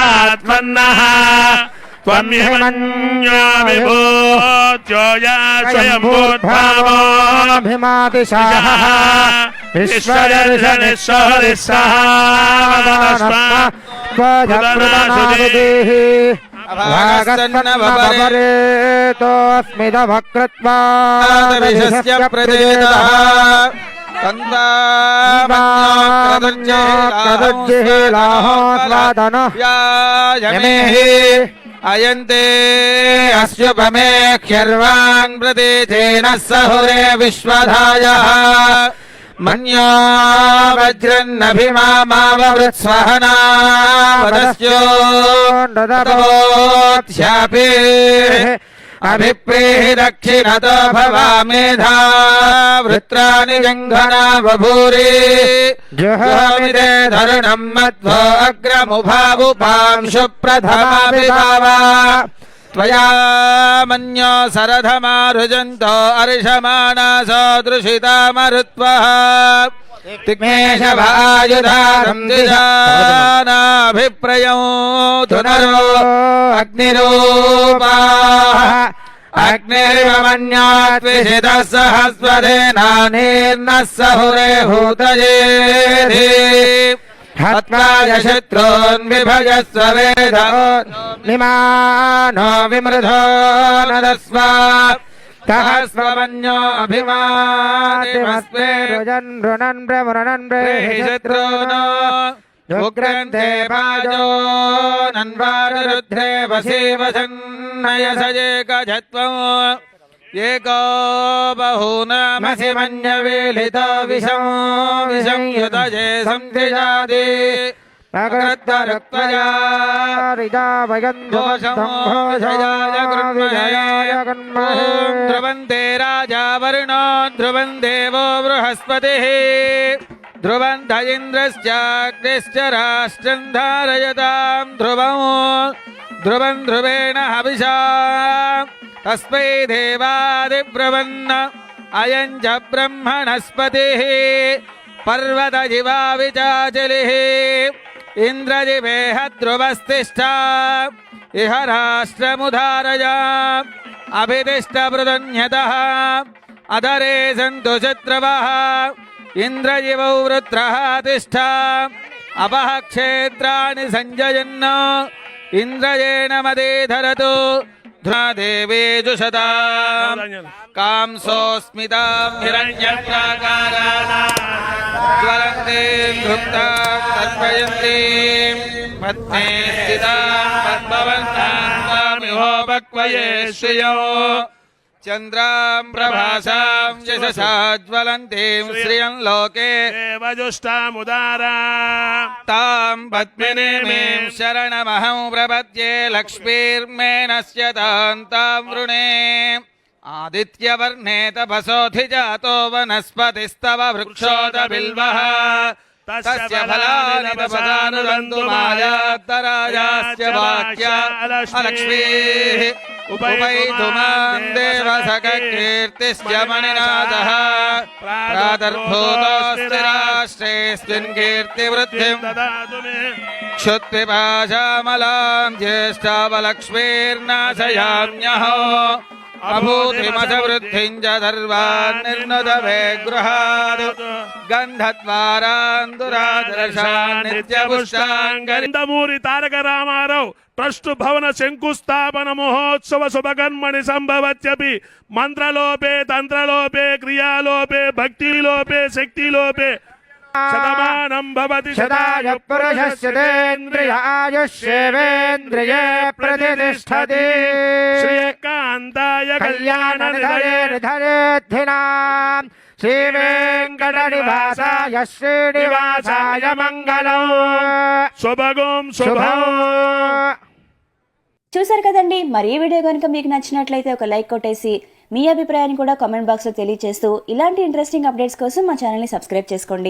ఆత్మన్నః త్వమ్యమన్యో విభూత్యోయా స్వయంభూద్భావోభిమాతిశాః విశ్వదర్శనిస్సహరిస్సహావదస్మః भागस्तन्नवपरेतोऽस्मिदभकृत्वादविशस्य प्रदेतः तन्तामन्योत्कदज्जिहीलाहोत्वादनः अयन्ते अस्युपमे ह्यर्वान् प्रदेतेन सहुरे विश्वधायः मन्यो वज्रन्नभिमामाववृत्स्वहना वदस्योऽन्ददभोत्स्यापि अभिप्रेहि दक्षिणतो भवामेधा वृत्राणि जङ्घना बभूरि जुहोमिते धरुणम् मध्वो अग्रमुभावुपांशु प्रथमाभिभावा त्वया मन्यो सरधमारुजन्तो अर्षमाणा सदृशितामरुत्वः तिग्मेशवायुधारं दिशानाभिप्रयो धुनरो अग्निरूपाः अग्निरिव मन्याद्विषितः सहस्वधेनानीर्नः सहुरे हूतयेधि हत्वा शत्रून् विभजस्व वेदोन्निमानो विमृधो नदस्व सहस्रमन्यो अभिमातिमस्मे रुजन् रुनन् प्रमुरनन् शत्रूनो युग्रन्थे भाजो नन्वारुरुद्रे वशीवसन्नयसजेकजत्वम् एको बहूनामसि मन्यवेलितो विषंयुतये संधिजाति अकृत्तरुक्तया ध्रुवन्ते राजा वरुणो ध्रुवन् देवो बृहस्पतिः ध्रुवन्त इन्द्रश्चाग्निश्च राष्ट्रं धारयतां ध्रुवं ध्रुवेण हविषा तस्मै देवादिब्रवन्न अयं च ब्रह्मणस्पतिः पर्वतजिवा विचाचलिः इन्द्रजिवेह ध्रुवस्तिष्ठा इह राष्ट्रमुधारया अभितिष्ठपृतन्यतः अधरे सन्तु शत्रवः इन्द्रजिवौ वृत्रः तिष्ठा अपः क्षेत्राणि सञ्जयन् इन्द्रयेण मदे धरतु देवेजुषता कांसोऽस्मितां हिरण्यप्राकाराणां ज्वलन्तीं धृप्तां तर्पयन्तीं पद्मे स्थितां पद्मवर्णां तामिहोपक्वये श्रियो चन्द्रां प्रभासां यशसा ज्वलन्तीं श्रियं लोके देवजुष्टामुदारा तां पद्मिनीं शरणमहं प्रपद्ये लक्ष्मीर्मे नश्यतां तां वृणे आदित्यवर्णे तपसोऽधिजातो वनस्पतिस्तव वृक्षोदबिल्वः तस्य फलानि तपसानुरन्तु मायात्तरायाश्च वाक्या अलक्ष्मीः उपैतुमां देवसखकीर्तिश्च मणिनाथः प्रातर्भूतोऽस्ति राष्ट्रेऽस्मिन् कीर्तिवृद्धिं ददातु मे क्षुत्पिपाशामलां ज्येष्ठावलक्ष्मीर्नाशयाम्यहो अभूतिमसवृद्धिं च सर्वान् निर्नुदवे गृहात् गन्धद्वारान् दुरादर्शान् नित्यपुष्टाङ्गरिन्दमूरि तारक रामाराव ट्रस्ट भवन शंकुस्थापन महोत्सव शुभकर्मणि संभवत्यपि मंत्रलोपे तंत्रलोपे क्रियालोपे भक्तिलोपे शक्तिलोपे शतमानं भवति शताय पुरुषस्येन्द्रिय आयुष्येवेन्द्रिये प्रतिष्ठति श्रीकान्ताय कल्याणनिधयेर्धरेद्धिनां श्रीवेङ्कटनिवासाय श्रीनिवासाय मंगलम् శుభగం శుభం. చూసారు కదండి. మరి ఈ వీడియో కనుక మీకు నచ్చినట్లయితే ఒక లైక్ కొట్టేసి మీ అభిప్రాయాన్ని కూడా కామెంట్ బాక్స్లో తెలియజేస్తూ ఇలాంటి ఇంట్రెస్టింగ్ అప్డేట్స్ కోసం మా ఛానల్ని సబ్స్క్రైబ్ చేసుకోండి.